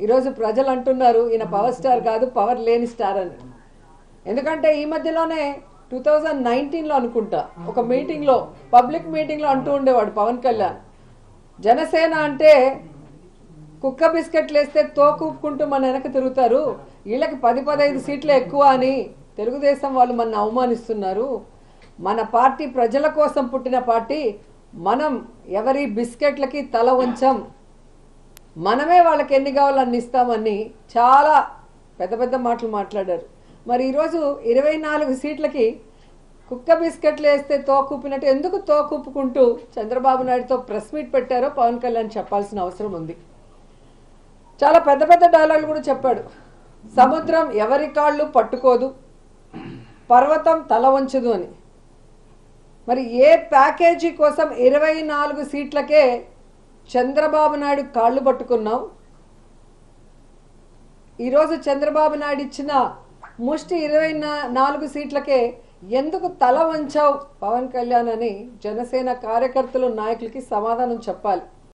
ఈరోజు ప్రజలు అంటున్నారు ఈయన పవర్ స్టార్ కాదు, పవర్ లేని స్టార్ అని. ఎందుకంటే ఈ మధ్యలోనే 2019లో అనుకుంటా ఒక మీటింగ్లో, పబ్లిక్ మీటింగ్లో అంటూ ఉండేవాడు పవన్ కళ్యాణ్, జనసేన అంటే కుక్క బిస్కెట్లు వేస్తే తోకూపుకుంటూ మన వెనక తిరుగుతారు, వీళ్ళకి 10-15 సీట్లు ఎక్కువ అని తెలుగుదేశం వాళ్ళు మన అవమానిస్తున్నారు. మన పార్టీ ప్రజల కోసం పుట్టిన పార్టీ, మనం ఎవరి బిస్కెట్లకి తల వంచం, మనమే వాళ్ళకి ఎన్ని కావాలో అన్ని ఇస్తామని చాలా పెద్ద పెద్ద మాటలు మాట్లాడారు. మరి ఈరోజు 24 సీట్లకి కుక్క బిస్కెట్లు వేస్తే తోకూపినట్టు ఎందుకు తోకూపుకుంటూ చంద్రబాబు నాయుడుతో ప్రెస్ మీట్ పెట్టారో పవన్ కళ్యాణ్ చెప్పాల్సిన అవసరం ఉంది. చాలా పెద్ద పెద్ద డైలాగులు కూడా చెప్పాడు. సముద్రం ఎవరి కాళ్ళు పట్టుకోదు, పర్వతం తల వంచదు అని. మరి ఏ ప్యాకేజీ కోసం 24 సీట్లకే చంద్రబాబు నాయుడు కాళ్ళు పట్టుకున్నాం, ఈరోజు చంద్రబాబు నాయుడు ఇచ్చిన ముష్టి 24 సీట్లకే ఎందుకు తల వంచావు పవన్ కళ్యాణ్ అని జనసేన కార్యకర్తలు నాయకులకి సమాధానం చెప్పాలి.